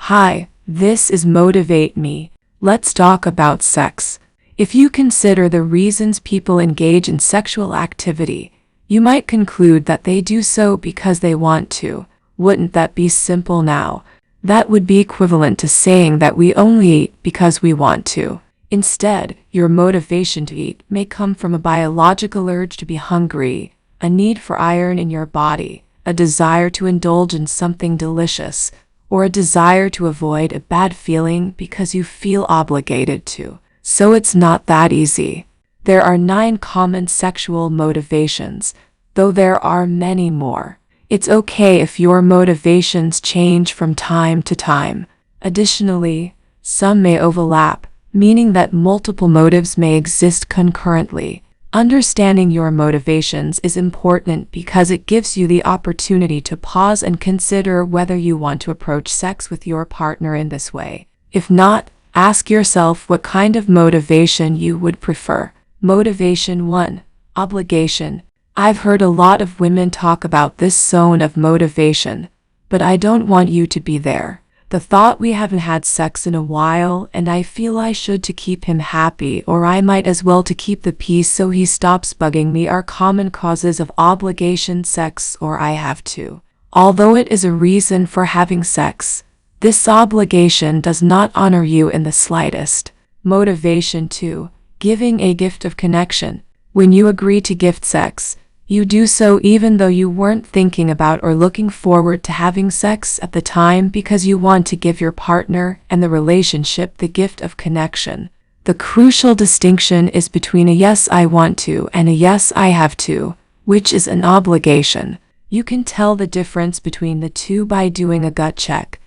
Hi, this is Motivate Me. Let's talk about sex. If you consider the reasons people engage in sexual activity, you might conclude that they do so because they want to. Wouldn't that be simple now? That would be equivalent to saying that we only eat because we want to. Instead, your motivation to eat may come from a biological urge to be hungry, a need for iron in your body, a desire to indulge in something delicious, or a desire to avoid a bad feeling because you feel obligated to. So it's not that easy. There are 9 common sexual motivations, though there are many more. It's okay if your motivations change from time to time. Additionally, some may overlap, meaning that multiple motives may exist concurrently. Understanding your motivations is important because it gives you the opportunity to pause and consider whether you want to approach sex with your partner in this way. If not, ask yourself what kind of motivation you would prefer. Motivation 1. Obligation. I've heard a lot of women talk about this zone of motivation, but I don't want you to be there. The thought we haven't had sex in a while and I feel I should to keep him happy, or I might as well to keep the peace so he stops bugging me, are common causes of obligation. Sex or I have to. Although it is a reason for having sex, this obligation does not honor you in the slightest. Motivation 2. Giving a gift of connection. When you agree to gift sex, you do so even though you weren't thinking about or looking forward to having sex at the time, because you want to give your partner and the relationship the gift of connection. The crucial distinction is between a yes I want to and a yes I have to, which is an obligation. You can tell the difference between the two by doing a gut check.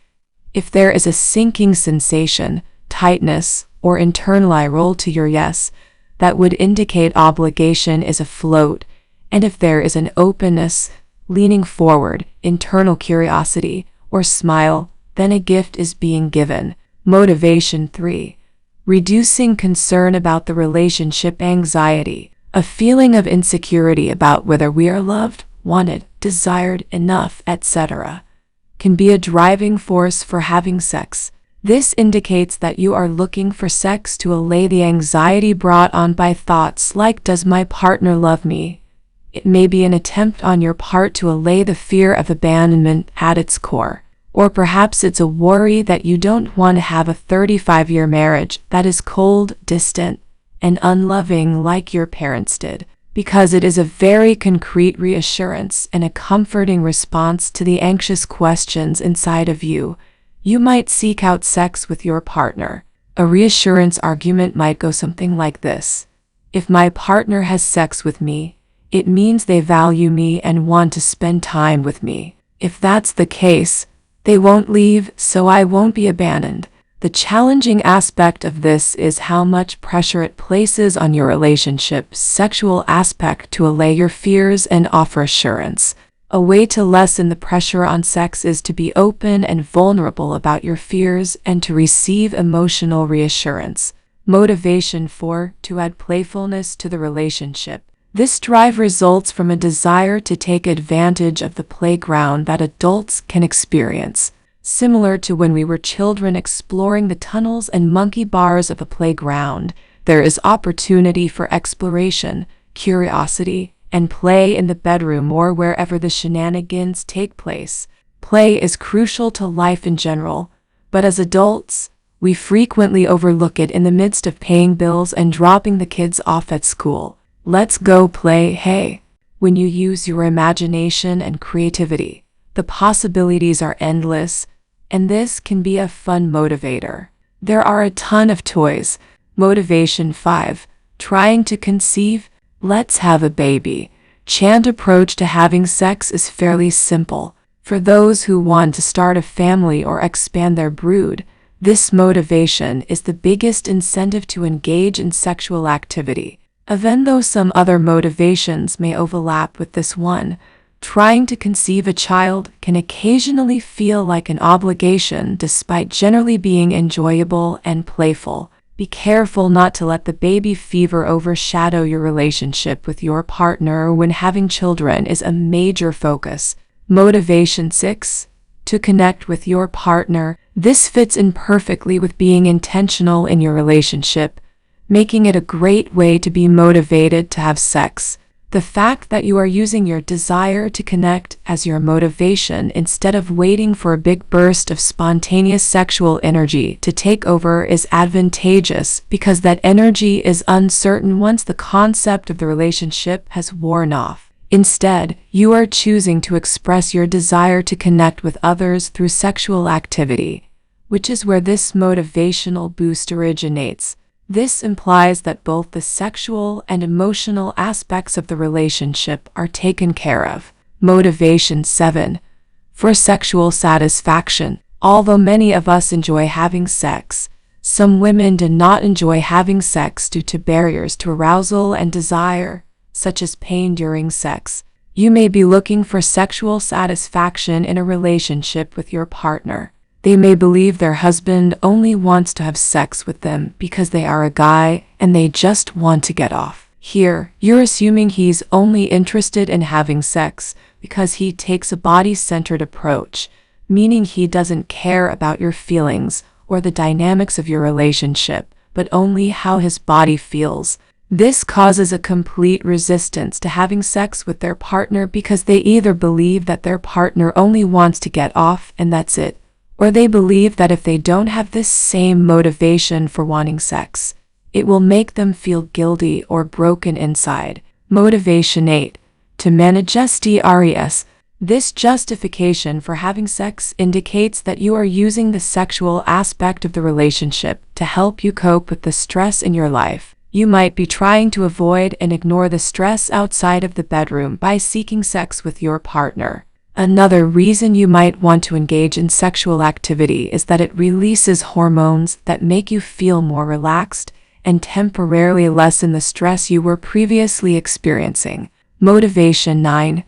If there is a sinking sensation, tightness, or internal eye roll to your yes, that would indicate obligation is afloat. And if there is an openness, leaning forward, internal curiosity, or smile, then a gift is being given. Motivation 3. Reducing concern about the relationship. Anxiety, a feeling of insecurity about whether we are loved, wanted, desired enough, etc., can be a driving force for having sex. This indicates that you are looking for sex to allay the anxiety brought on by thoughts like, does my partner love me? It may be an attempt on your part to allay the fear of abandonment at its core. Or perhaps it's a worry that you don't want to have a 35-year marriage that is cold, distant, and unloving like your parents did, because it is a very concrete reassurance and a comforting response to the anxious questions inside of you. You might seek out sex with your partner. A reassurance argument might go something like this. If my partner has sex with me, it means they value me and want to spend time with me. If that's the case, they won't leave, so I won't be abandoned. The challenging aspect of this is how much pressure it places on your relationship's sexual aspect to allay your fears and offer assurance. A way to lessen the pressure on sex is to be open and vulnerable about your fears and to receive emotional reassurance. Motivation 4. To add playfulness to the relationship. This drive results from a desire to take advantage of the playground that adults can experience. Similar to when we were children exploring the tunnels and monkey bars of a playground, there is opportunity for exploration, curiosity, and play in the bedroom or wherever the shenanigans take place. Play is crucial to life in general, but as adults, we frequently overlook it in the midst of paying bills and dropping the kids off at school. Let's go play, hey. When you use your imagination and creativity, the possibilities are endless, and this can be a fun motivator. There are a ton of toys. Motivation 5. Trying to conceive. Let's have a baby. Chant approach to having sex is fairly simple. For those who want to start a family or expand their brood, this motivation is the biggest incentive to engage in sexual activity. Even though some other motivations may overlap with this one, trying to conceive a child can occasionally feel like an obligation despite generally being enjoyable and playful. Be careful not to let the baby fever overshadow your relationship with your partner when having children is a major focus. Motivation 6. to connect with your partner. This fits in perfectly with being intentional in your relationship, making it a great way to be motivated to have sex. The fact that you are using your desire to connect as your motivation instead of waiting for a big burst of spontaneous sexual energy to take over is advantageous because that energy is uncertain once the concept of the relationship has worn off. Instead, you are choosing to express your desire to connect with others through sexual activity, which is where this motivational boost originates. This implies that both the sexual and emotional aspects of the relationship are taken care of. Motivation 7. For sexual satisfaction. Although many of us enjoy having sex, some women do not enjoy having sex due to barriers to arousal and desire, such as pain during sex. You may be looking for sexual satisfaction in a relationship with your partner. They may believe their husband only wants to have sex with them because they are a guy and they just want to get off. Here, you're assuming he's only interested in having sex because he takes a body-centered approach, meaning he doesn't care about your feelings or the dynamics of your relationship, but only how his body feels. This causes a complete resistance to having sex with their partner because they either believe that their partner only wants to get off and that's it, or they believe that if they don't have this same motivation for wanting sex, it will make them feel guilty or broken inside. Motivation 8. To manage stress. This justification for having sex indicates that you are using the sexual aspect of the relationship to help you cope with the stress in your life. You might be trying to avoid and ignore the stress outside of the bedroom by seeking sex with your partner. Another reason you might want to engage in sexual activity is that it releases hormones that make you feel more relaxed and temporarily lessen the stress you were previously experiencing. Motivation 9.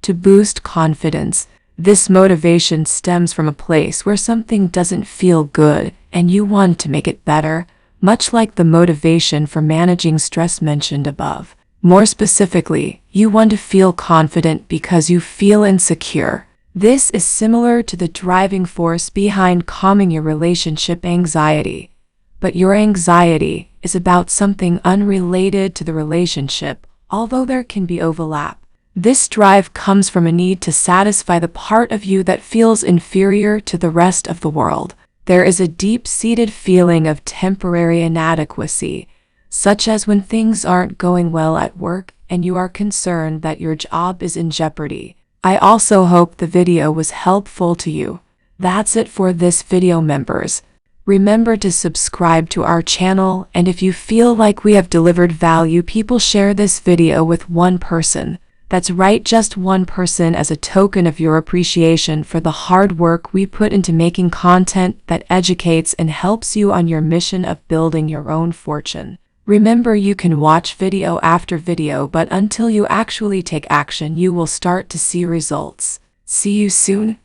To boost confidence. This motivation stems from a place where something doesn't feel good and you want to make it better, much like the motivation for managing stress mentioned above. More specifically, you want to feel confident because you feel insecure. This is similar to the driving force behind calming your relationship anxiety. But your anxiety is about something unrelated to the relationship, although there can be overlap. This drive comes from a need to satisfy the part of you that feels inferior to the rest of the world. There is a deep-seated feeling of temporary inadequacy, such as when things aren't going well at work and you are concerned that your job is in jeopardy. I also hope the video was helpful to you. That's it for this video, members. Remember to subscribe to our channel, and if you feel like we have delivered value, people share this video with one person. That's right, just one person, as a token of your appreciation for the hard work we put into making content that educates and helps you on your mission of building your own fortune. Remember, you can watch video after video, but until you actually take action, you will start to see results. See you soon.